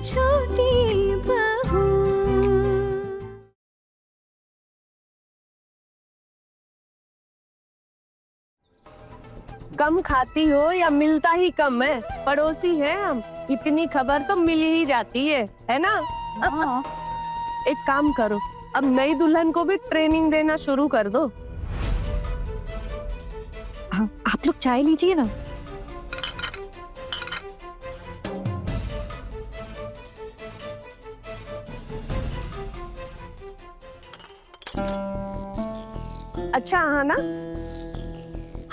छोटी बहू। कम खाती हो या मिलता ही कम है? पड़ोसी हैं हम, इतनी खबर तो मिल ही जाती है ना? हाँ। एक काम करो, अब नई दुल्हन को भी ट्रेनिंग देना शुरू कर दो। हाँ, आप लोग चाय लीजिए ना। अच्छा हाँ ना,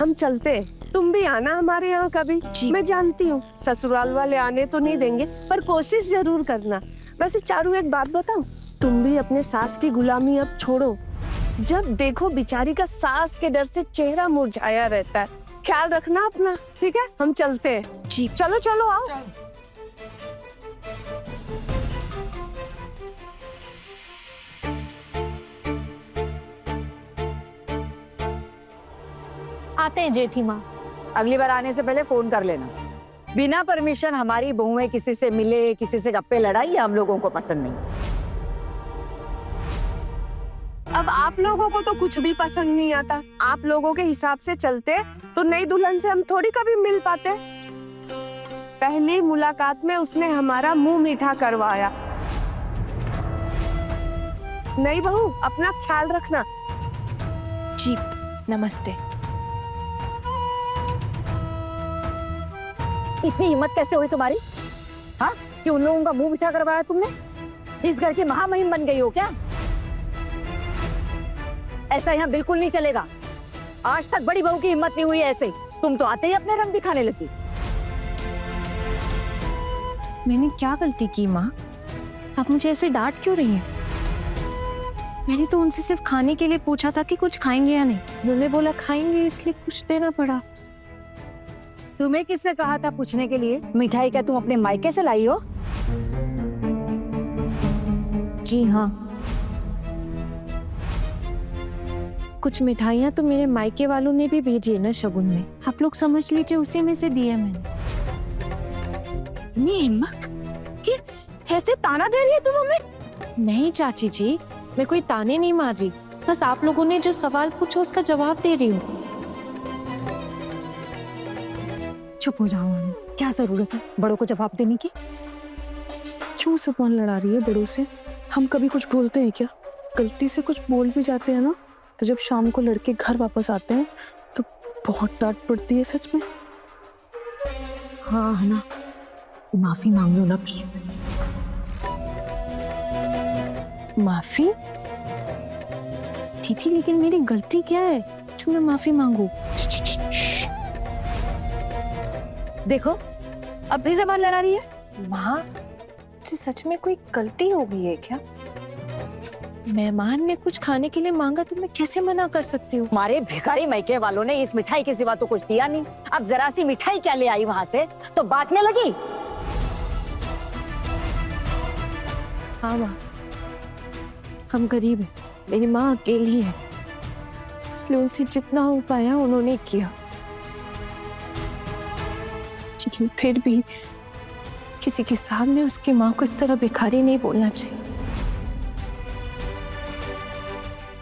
हम चलते, तुम भी आना हमारे यहाँ कभी। मैं जानती हूँ ससुराल वाले आने तो नहीं देंगे, पर कोशिश जरूर करना। वैसे चारू एक बात बताऊं, तुम भी अपने सास की गुलामी अब छोड़ो। जब देखो बेचारी का सास के डर से चेहरा मुरझाया रहता है। ख्याल रखना अपना, ठीक है? हम चलते हैं। जी। चलो चलो आओ। आते हैं जेठी माँ। अगली बार आने से पहले फोन कर लेना। बिना परमिशन हमारी बहुएं किसी से मिले, किसी से गप्पे लड़ाई, ये हम लोगों को पसंद नहीं। अब आप लोगों को तो कुछ भी पसंद नहीं आता। आप लोगों के हिसाब से चलते तो नई दुल्हन से हम थोड़ी कभी मिल पाते। पहली मुलाकात में उसने हमारा मुंह मीठा करवाया। नई बहू, अपना ख्याल रखना। जी, नमस्ते। इतनी हिम्मत कैसे हुई तुम्हारी? हाँ, कि उन लोगों का मुंह मीठा करवाया तुमने? इस घर की महामहिम बन गई हो क्या? ऐसा यहाँ बिल्कुल नहीं चलेगा। आज तक बड़ी बहू की हिम्मत नहीं हुई ऐसे। तुम तो आते ही अपने रंग दिखाने लगी। मैंने क्या गलती की माँ? आप मुझे ऐसे डांट क्यों रही हैं? मैंने तो उनसे सिर्फ खाने के लिए पूछा था कि कुछ खाएंगे या नहीं। उन्होंने बोला खाएंगे, इसलिए कुछ देना पड़ा। तुम्हें किसने कहा था पूछने के लिए? मिठाई क्या तुम अपने मायके से लाई हो? जी हाँ, कुछ मिठाइयाँ तो मेरे मायके वालों ने भी भेजी है ना शगुन में। आप लोग समझ लीजिए, उसी में से दिए मैंने। इतनी हिम्मत कि ऐसे ताना दे रही है तुम हमें? नहीं चाची जी, मैं कोई ताने नहीं मार रही, बस आप लोगों ने जो सवाल पूछा उसका जवाब दे रही हूँ। चुप हो जाओ, क्या जरूरत है बड़ों को जवाब देने की? क्यों जुबान लड़ा रही है बड़ों से? हम कभी कुछ बोलते हैं क्या? गलती से कुछ बोल भी जाते हैं ना, तो जब शाम को लड़के घर वापस आते हैं तो बहुत डांट पड़ती है सच में। हाँ है ना, माफी मांग लो ना प्लीज। माफी? दीदी लेकिन मेरी गलती क्या है जो मैं माफी मांगू? देखो, अब भी जबान लड़ा रही है। माँ, मुझसे सच में कोई गलती हो गई है क्या? मेहमान ने कुछ खाने के लिए मांगा तो मैं कैसे मना कर सकती हूँ? हमारे भिखारी मायके वालों ने इस मिठाई के सिवा तो कुछ दिया नहीं। अब जरा सी मिठाई क्या ले आई वहां से तो बांटने लगी। हाँ माँ, हम गरीब हैं, मेरी माँ अकेली है, इसलिए उनसे जितना हो पाया उन्होंने किया। लेकिन फिर भी किसी के सामने उसकी माँ को इस तरह भिखारी नहीं बोलना चाहिए।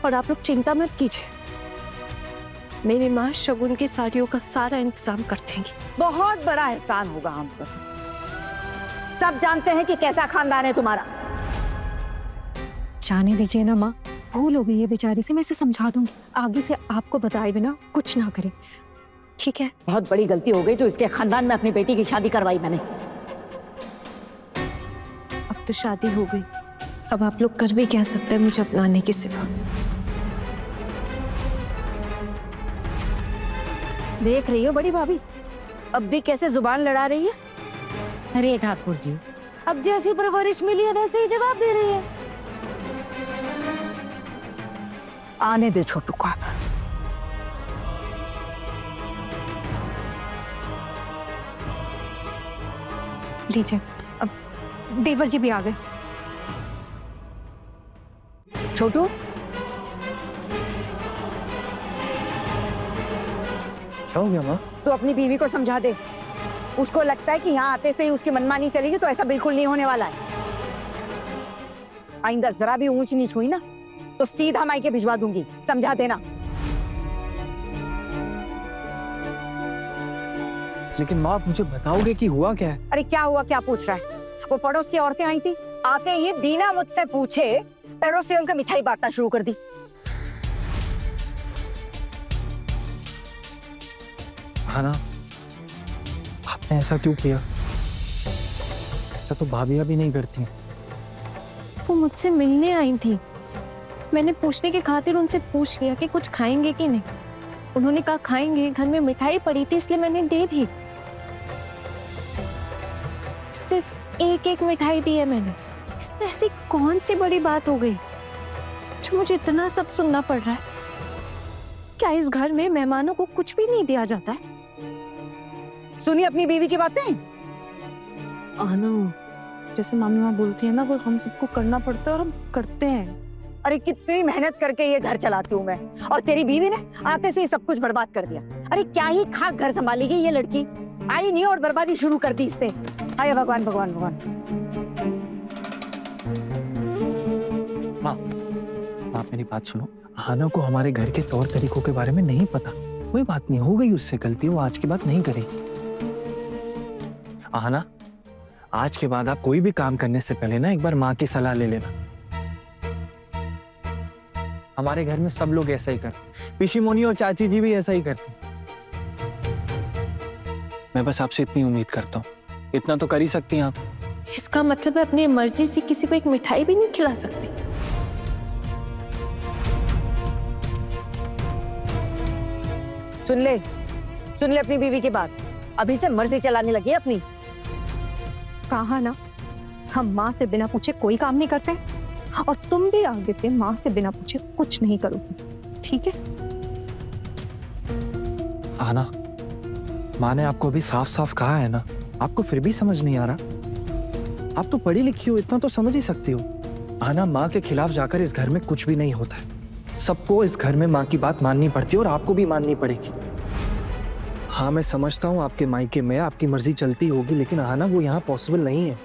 और आप लोग चिंता मत कीजिए, मेरी माँ शगुन की साड़ियों का सारा इंतजाम कर देंगी। बहुत बड़ा एहसान होगा हम पर। सब जानते हैं कि कैसा खानदान है तुम्हारा। जाने दीजिए ना माँ, भूल हो गई है बेचारी से, मैं इसे समझा दूंगी। आगे से आपको बताए बिना कुछ ना करे, ठीक है? बहुत बड़ी गलती हो गई जो इसके खानदान में अपनी बेटी की शादी करवाई मैंने। अब तो शादी हो गई, अब आप लोग कर भी क्या सकते हैं मुझे अपनाने के सिवा। देख रही हो बड़ी भाभी, अब भी कैसे जुबान लड़ा रही है। अरे ठाकुर जी, अब जैसी परवरिश मिली है वैसे ही जवाब दे रही है। आने दे छोटू को। लीजिए, अब देवर जी भी आ गए। छोटू, क्या हो गया माँ? तू अपनी बीवी को समझा दे, उसको लगता है कि यहाँ आते से ही उसकी मनमानी चलेगी, तो ऐसा बिल्कुल नहीं होने वाला है। आइंदा जरा भी ऊंच नीच हुई ना तो सीधा मायके भिजवा दूंगी, समझा देना। लेकिन माँ आप मुझे बताओगे कि हुआ क्या है? अरे क्या हुआ, क्या पूछ रहा है? वो पड़ोस की औरतें आई थी, आते ही बिना मुझसे पूछे पैरों से उनका मिठाई बांटना शुरू कर दी। हाँ ना, आपने ऐसा क्यों किया? ऐसा तो भाभियां भी नहीं करती। वो मुझसे मिलने आई थी, मैंने पूछने की खातिर उनसे पूछ लिया कि कुछ खाएंगे कि नहीं। उन्होंने कहा खाएंगे, घर में मिठाई पड़ी थी इसलिए मैंने दे दी। सिर्फ एक एक मिठाई दी है मैंने। इसमें ऐसी कौन सी बड़ी बात हो गई जो मुझे इतना सब सुनना पड़ रहा है? क्या इस घर में मेहमानों को कुछ भी नहीं दिया जाता है? सुनिए अपनी बीवी की बातें। आना, जैसे मामी माँ बोलती है ना, वो हम सबको करना पड़ता है और हम करते हैं। अरे कितनी मेहनत करके ये घर चलाती हूँ मैं, और तेरी बीवी ने आते से ही सब कुछ बर्बाद कर दिया। अरे क्या ही खाक घर संभालेगी ये लड़की, आई नहीं और बर्बादी शुरू कर दी इसने। हाय भगवान भगवान भगवान। माँ, आप मेरी बात सुनो। आना को हमारे घर के तौर तरीकों के बारे में नहीं पता। कोई बात नहीं, हो गई उससे गलती, वो आज के बाद नहीं करेगी। आना, आज के बाद आप कोई भी काम करने से पहले ना एक बार माँ की सलाह ले लेना। हमारे घर में सब लोग ऐसा ही करते, पिशी मोनी और चाची जी भी ऐसा ही करती। मैं बस आपसे इतनी उम्मीद करता हूँ, इतना तो कर ही सकती हैं आप। इसका मतलब है अपनी मर्जी से किसी को एक मिठाई भी नहीं खिला सकती? सुन ले अपनी बीवी की बात। अभी से मर्जी चलाने लगी है अपनी। कहा ना, हम माँ से बिना पूछे कोई काम नहीं करते, और तुम भी आगे से माँ से बिना पूछे कुछ नहीं करोगी, ठीक है? आना, माँ ने आपको अभी साफ साफ कहा है ना, आपको फिर भी समझ नहीं आ रहा? आप तो पढ़ी लिखी हो, इतना तो समझ ही सकती हो। आना, माँ के खिलाफ जाकर इस घर में कुछ भी नहीं होता है। सबको इस घर में माँ की बात माननी पड़ती है और आपको भी माननी पड़ेगी। हाँ, मैं समझता हूँ आपके मायके में आपकी मर्जी चलती होगी, लेकिन आना वो यहाँ पॉसिबल नहीं है।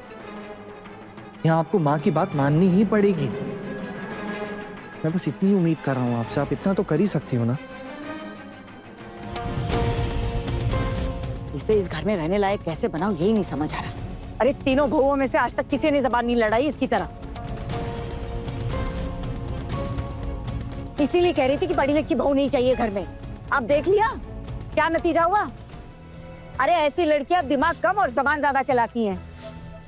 यहाँ आपको माँ की बात माननी ही पड़ेगी। मैं बस इतनी उम्मीद कर रहा हूँ आपसे, आप इतना तो कर ही सकती हो ना। इसे इस घर में रहने लायक कैसे बनाऊं यही नहीं समझ आ रहा। अरे तीनों बहुओं में से आज तक किसी ने जबान नहीं लड़ाई इसकी तरह। इसीलिए कह रही थी कि पढ़ी लिखी बहू नहीं चाहिए घर में। अब देख लिया क्या नतीजा हुआ। अरे ऐसी लड़कियां दिमाग कम और जबान ज्यादा चलाती हैं।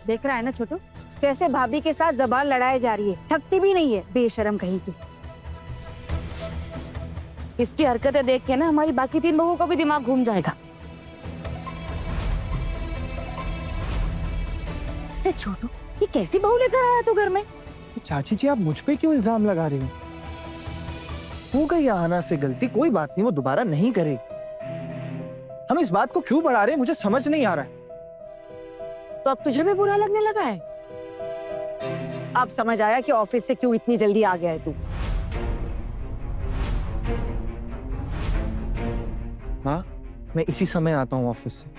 देख रहा है ना छोटू, कैसे भाभी के साथ जबान लड़ाई जा रही है, थकती भी नहीं है, बेशरम कहीं की। इसकी हरकतें देख के ना हमारी बाकी 3 बहुओं का भी दिमाग घूम जाएगा। अरे छोटू, ये कैसी बहू लेकर आया तू घर में? चाची जी, आप मुझ पे क्यों इल्जाम लगा रही हो? हो गई आना से गलती, कोई बात नहीं, वो दोबारा नहीं करेगी। हम इस बात को क्यों बढ़ा रहे हैं, मुझे समझ नहीं आ रहा है। तो अब तुझे भी बुरा लगने लगा है? अब समझ आया कि ऑफिस से क्यों इतनी जल्दी आ गया है तू। हाँ, मैं इसी समय आता हूँ ऑफिस से।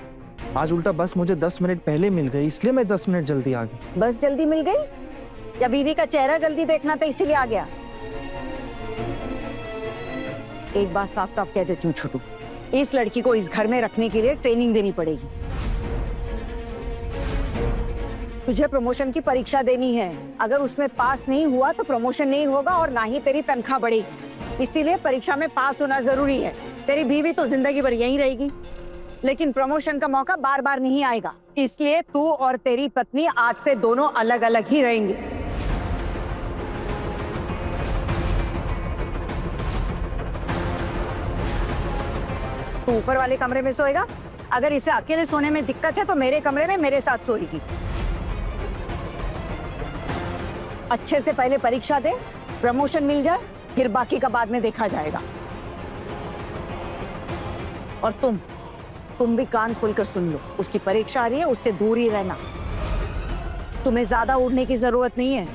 आज उल्टा बस मुझे 10 मिनट पहले मिल गई, इसलिए मैं 10 मिनट जल्दी आ गई। बस जल्दी मिल गई या बीवी का चेहरा जल्दी देखना था इसीलिए आ गया? एक बात साफ साफ कह देती हूँ छोटू, इस लड़की को इस घर में रखने के लिए ट्रेनिंग देनी पड़ेगी। तुझे प्रमोशन की परीक्षा देनी है, अगर उसमें पास नहीं हुआ तो प्रमोशन नहीं होगा और ना ही तेरी तनख्वाह बढ़ेगी। इसीलिए परीक्षा में पास होना जरूरी है। तेरी बीवी तो जिंदगी भर यहीं रहेगी, लेकिन प्रमोशन का मौका बार बार नहीं आएगा। इसलिए तू और तेरी पत्नी आज से दोनों अलग अलग ही रहेंगे। तू ऊपर वाले कमरे में सोएगा, अगर इसे अकेले सोने में दिक्कत है तो मेरे कमरे में मेरे साथ सोएगी। अच्छे से पहले परीक्षा दे, प्रमोशन मिल जाए, फिर बाकी का बाद में देखा जाएगा। और तुम भी कान खोलकर सुन लो, उसकी परीक्षा आ रही है, उससे दूर ही रहना। तुम्हें ज्यादा उड़ने की जरूरत नहीं है,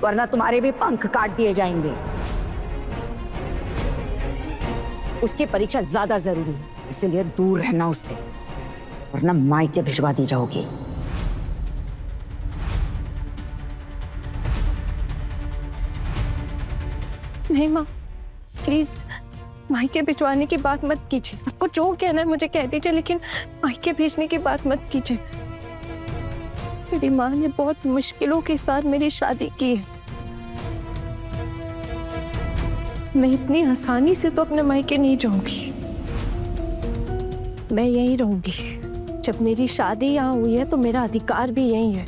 वरना तुम्हारे भी पंख काट दिए जाएंगे। उसकी परीक्षा ज्यादा जरूरी है, इसलिए दूर रहना उससे। वरना मायके भिजवा दी जाओगी। नहीं माँ, प्लीज मायके भिजवाने की बात मत कीजिए। आपको जो कहना है मुझे कह दीजिए, लेकिन मायके भेजने की बात मत कीजिए। मेरी माँ ने बहुत मुश्किलों के साथ मेरी शादी की है। मैं इतनी आसानी से तो अपने मायके नहीं जाऊंगी। मैं यहीं रहूंगी। जब मेरी शादी यहाँ हुई है तो मेरा अधिकार भी यहीं है,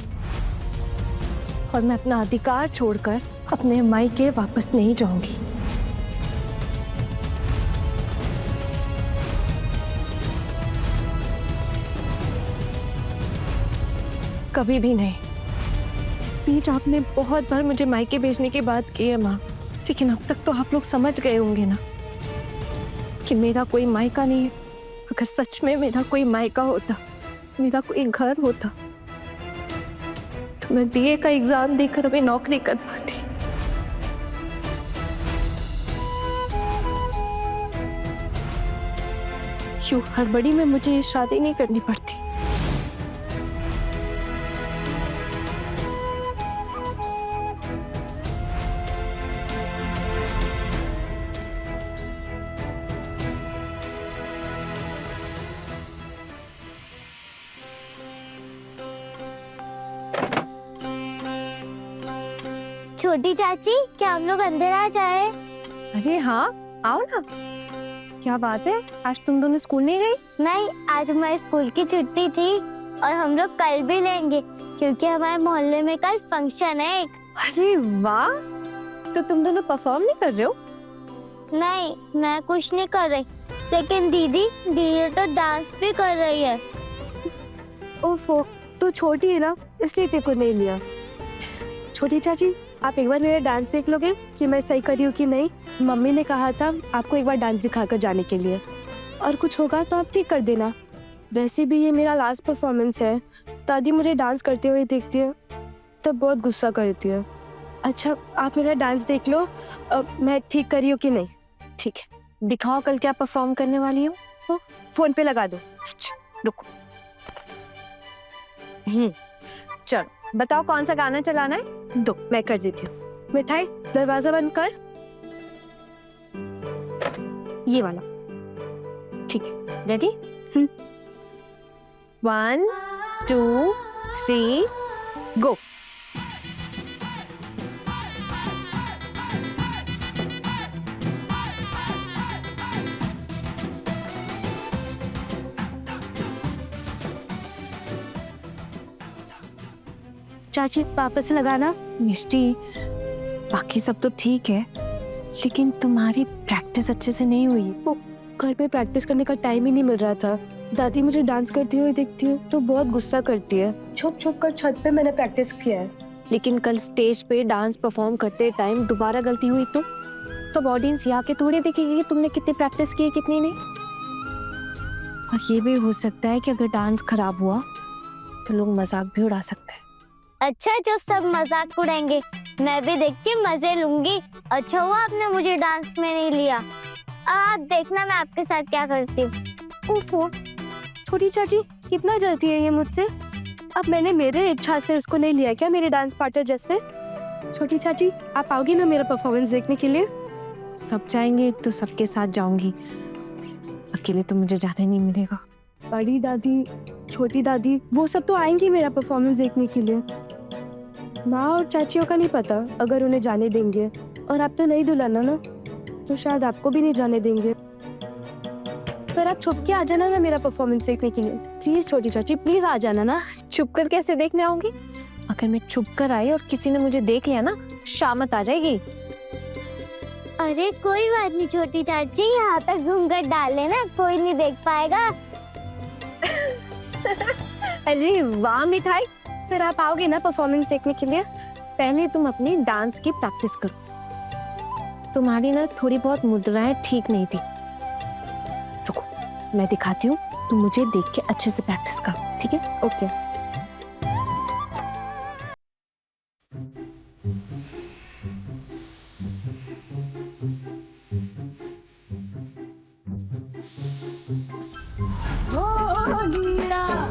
और मैं अपना अधिकार छोड़कर अपने मायके वापस नहीं जाऊंगी। कभी भी नहीं। इस बीच आपने बहुत बार मुझे मायके भेजने की बात की है माँ, लेकिन अब तक तो आप लोग समझ गए होंगे ना कि मेरा कोई मायका नहीं है। अगर सच में मेरा कोई मायका होता, मेरा कोई घर होता, तो मैं बीए का एग्जाम देकर अभी नौकरी कर पाती। यूं हड़बड़ी में मुझे ये शादी नहीं करनी पड़ती। छोटी चाची, क्या हम लोग अंदर आ जाए? अरे हाँ, आओ ना। क्या बात है, आज तुम दोनों स्कूल नहीं गई? नहीं, आज हमारे स्कूल की छुट्टी थी और हम लोग कल भी लेंगे क्योंकि हमारे मोहल्ले में कल फंक्शन है एक। अरे वाह, तो तुम दोनों परफॉर्म नहीं कर रहे हो? नहीं, मैं कुछ नहीं कर रही, लेकिन दीदी तो डांस भी कर रही है। ओफो, तू छोटी है ना, इसलिए तेरे को नहीं लिया। छोटी चाची, आप एक बार मेरा डांस देख लोगे कि मैं सही कर रही हूँ कि नहीं? मम्मी ने कहा था आपको एक बार डांस दिखाकर जाने के लिए, और कुछ होगा तो आप ठीक कर देना। वैसे भी ये मेरा लास्ट परफॉर्मेंस है। दादी मुझे डांस करते हुए देखती है तो बहुत गुस्सा करती है। अच्छा, आप मेरा डांस देख लो, मैं ठीक कर रही हूँ कि नहीं। ठीक है, दिखाओ कल क्या परफॉर्म करने वाली हो। तो फोन पे लगा दो। अच्छा, रुको। चलो बताओ कौन सा गाना चलाना है। दो, मैं कर देती हूँ। मिठाई, दरवाजा बंद कर। ये वाला। ठीक है, रेडी? 1 2 3 गो। चाची वापस से लगाना। मिष्टी, बाकी सब तो ठीक है, लेकिन तुम्हारी प्रैक्टिस अच्छे से नहीं हुई। वो घर पे प्रैक्टिस करने का टाइम ही नहीं मिल रहा था। दादी मुझे डांस करती हुई देखती है तो बहुत गुस्सा करती है। छुप छुप कर छत पे मैंने प्रैक्टिस किया है। लेकिन कल स्टेज पे डांस परफॉर्म करते टाइम दोबारा गलती हुई तो ऑडियंस यहाँ के थोड़े देखेगी कि तुमने कितनी प्रैक्टिस की है कितनी नहीं। और ये भी हो सकता है कि अगर डांस खराब हुआ तो लोग मजाक भी उड़ा सकते हैं। अच्छा, जब सब मजाक उड़ाएंगे मैं भी देख के मजे लूंगी। अच्छा हुआ आपने मुझे डांस में नहीं लिया। आप देखना मैं आपके साथ क्या करती हूँ। ओफो, छोटी चाची कितना जलती है ये मुझसे। अब मैंने मेरे इच्छा से उसको नहीं लिया क्या मेरे डांस पार्टनर जैसे। छोटी चाची, आप आओगी ना मेरा परफॉर्मेंस देखने के लिए? सब जाएंगे तो सबके साथ जाऊंगी, अकेले तो मुझे ज्यादा नहीं मिलेगा। बड़ी दादी, छोटी दादी, वो सब तो आएंगी मेरा परफॉर्मेंस देखने के लिए। माँ और चाचियों का नहीं पता अगर उन्हें जाने देंगे, और आप तो नहीं दुल्हन है ना, तो शायद आपको भी नहीं जाने देंगे। पर आप छुप के आ जाना ना मेरा परफॉर्मेंस देखने के लिए। प्लीज छोटी चाची, प्लीज आ जाना ना। छुप कर कैसे देखने आऊंगी? अगर मैं छुप कर आई और किसी ने मुझे देख लिया ना, शामत आ जाएगी। अरे कोई बात नहीं छोटी चाची, यहाँ तक घूंघट डाल लेना, कोई नहीं देख पाएगा। अरे वाह मिठाई, फिर आप आओगे ना परफॉर्मेंस देखने के लिए? पहले तुम अपनी डांस की प्रैक्टिस करो। तुम्हारी ना थोड़ी बहुत मुद्राएं ठीक नहीं थी। रुको, मैं दिखाती हूँ, तुम मुझे देख के अच्छे से प्रैक्टिस करो, ठीक है? ओके। लीड़ा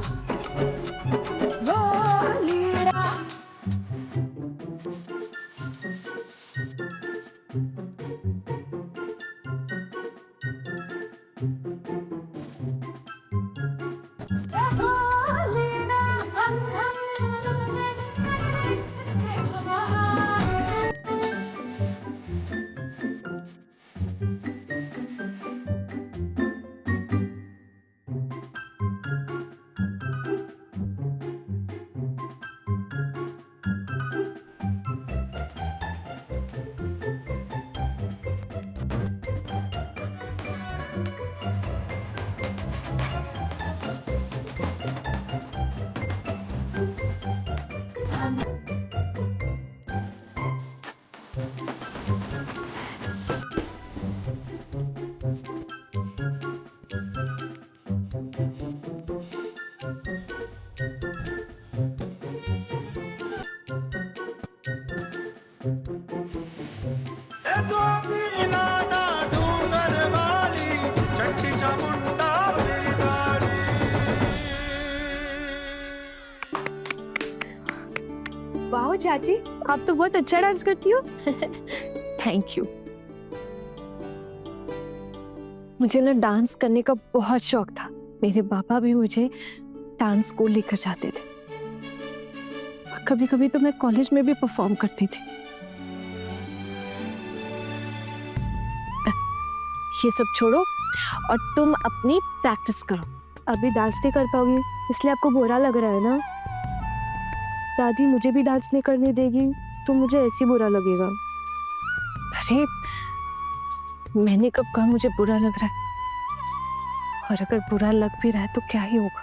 वाह चाची, आप तो बहुत अच्छा डांस करती हो। Thank you. मुझे ना डांस करने का बहुत शौक था। मेरे पापा भी मुझे डांस स्कूल लेकर जाते थे। कभी कभी तो मैं कॉलेज में भी परफॉर्म करती थी। ये सब छोड़ो और तुम अपनी प्रैक्टिस करो। अभी डांस नहीं कर पाओगी इसलिए आपको बुरा लग रहा है ना? दादी मुझे भी डांस नहीं करने देगी तो मुझे ऐसे ही बुरा लगेगा। अरे मैंने कब कहा मुझे बुरा लग रहा है? और अगर बुरा लग भी रहा है तो क्या ही होगा।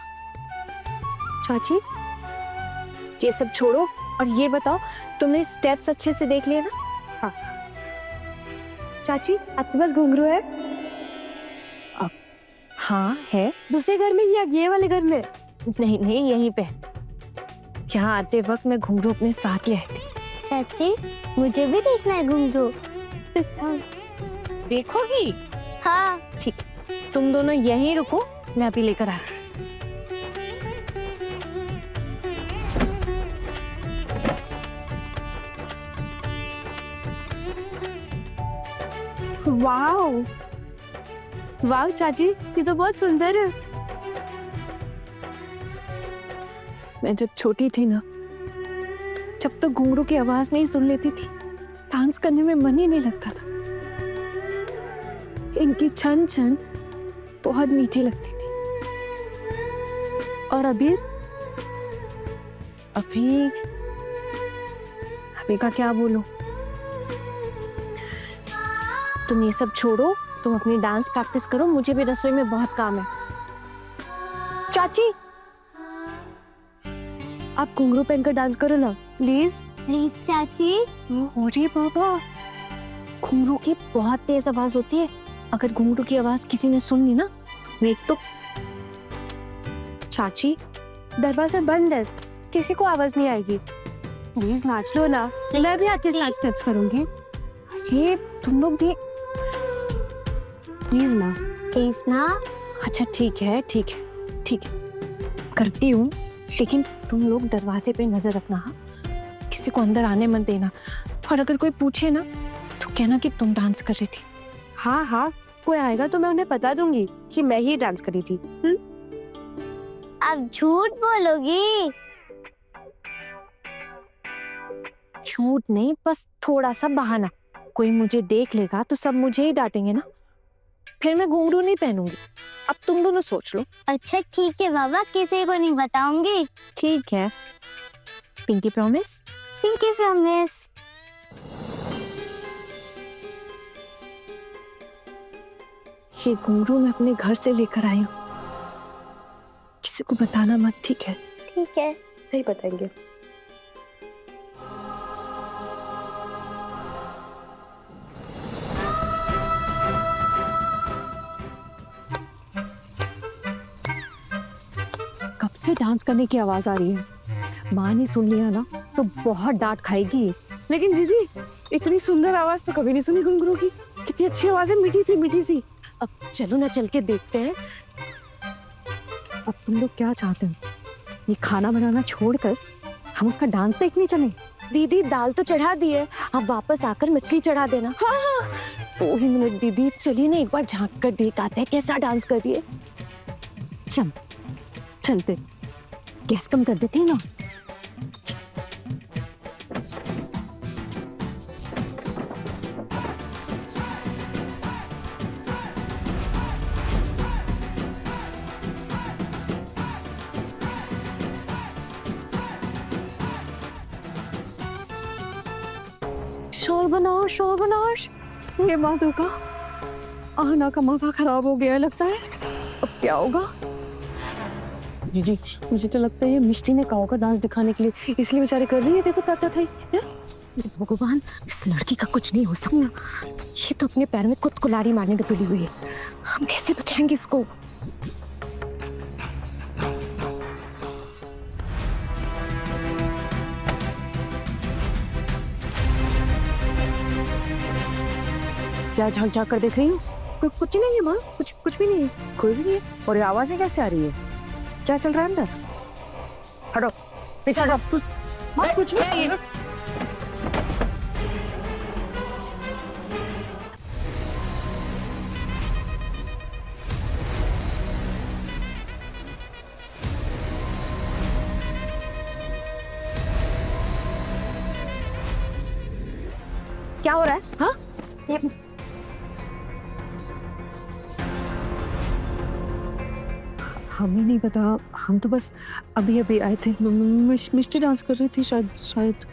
चाची ये सब छोड़ो और ये बताओ, तुमने स्टेप्स अच्छे से देख लिए ना? चाची आपके पास घुंघरू है? हाँ है। दूसरे घर में या ये वाले घर में? नहीं नहीं, यहीं पे। यहाँ आते वक्त मैं घुंघरू अपने साथ ले आई थी। चाची मुझे भी देखना है घुंघरू। देखोगी? हाँ। ठीक, तुम दोनों यहीं रुको, मैं अभी लेकर आती हूँ। वाओ वाओ चाची, ये तो बहुत सुंदर है। मैं जब छोटी थी ना, जब तक घुंघरू की आवाज नहीं सुन लेती थी, डांस करने में मन ही नहीं लगता था। इनकी छन छन बहुत मीठी लगती थी। और अभी अभी का क्या बोलूं? तुम ये सब छोड़ो, तुम अपनी डांस प्रैक्टिस करो, मुझे भी रसोई में बहुत काम है। चाची आप घुंघरू पहनकर डांस करो ना प्लीज। प्लीज चाची। अरे बाबा, घुंघरू की बहुत तेज आवाज होती है। अगर घुंघरू की आवाज किसी ने सुन ली ना, वेट तो। चाची दरवाजा बंद है, किसी को आवाज नहीं आएगी। प्लीज नाच लो ना, मैं भी आपके साथ स्टेप्स करूंगी। ये तुम लोग भी प्लीज ना। प्लीज ना। अच्छा ठीक है ठीक है ठीक है, करती हूँ, लेकिन तुम लोग दरवाजे पे नजर रखना। हाँ, किसी को अंदर आने मत देना। और अगर कोई पूछे ना तो कहना कि तुम डांस कर रही थी। हाँ हाँ, कोई आएगा तो मैं उन्हें बता दूंगी कि मैं ही डांस करी थी। अब झूठ बोलोगी? झूठ नहीं, बस थोड़ा सा बहाना। कोई मुझे देख लेगा तो सब मुझे ही डांटेंगे ना, फिर मैं घुंघरू नहीं पहनूंगी। अब तुम दोनों सोच लो। अच्छा ठीक है बाबा, किसी को नहीं बताऊंगी। ठीक है, पिंकी प्रॉमिस। Pinky promise. ये घुंघरू मैं अपने घर से लेकर आई हूँ, किसी को बताना मत, ठीक है? ठीक है। नहीं बताएंगे। कब से डांस करने की आवाज आ रही है। माँ ने सुन लिया ना तो बहुत डांट खाएगी। लेकिन जीजी, इतनी सुंदर आवाज तो कभी नहीं सुनी घुंघरू की। कितनी अच्छी आवाज है, मीठी सी मीठी सी। अब चलो ना, चल के देखते हैं। अब तुम लोग क्या चाहते हो? ये खाना बनाना छोड़कर हम उसका डांस देखने चले? दीदी दाल तो चढ़ा दी है, अब वापस आकर मछली चढ़ा देना। हाँ 2 ही मिनट दीदी, चलिए ना एक बार झांक कर देख आते हैं कैसा डांस कर रही है। चलते, गैस कम कर देते हैं ना। शोर बनाओ, शोर बनाओ। ये बातों का आना का मौका खराब हो गया लगता है। अब क्या होगा? जीजी, मुझे तो लगता है ये मिष्टी ने काओ का डांस दिखाने के लिए इसलिए बेचारे कर रही है। देखो क्या था ये। भगवान, इस लड़की का कुछ नहीं हो सकता। ये तो अपने पैर में खुद कुल्हाड़ी मारने को तुली हुई है। हम कैसे बचाएंगे इसको? क्या झांक झांक कर देख रही हूँ? कुछ नहीं है माँ, कुछ भी नहीं है। कोई भी नहीं है। और ये आवाजें कैसे आ रही है? क्या चल रहा है अंदर? हटो, पीछे हटो। माँ कुछ नहीं है। क्या हो रहा है? हाँ? हमें नहीं पता, हम तो बस अभी अभी आए थे। मिष्टी डांस कर रही थी शायद।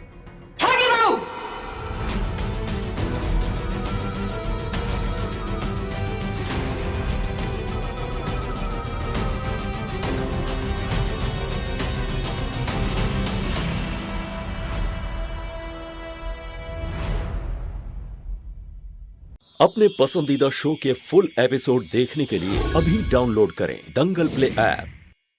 अपने पसंदीदा शो के फुल एपिसोड देखने के लिए अभी डाउनलोड करें दंगल प्ले ऐप।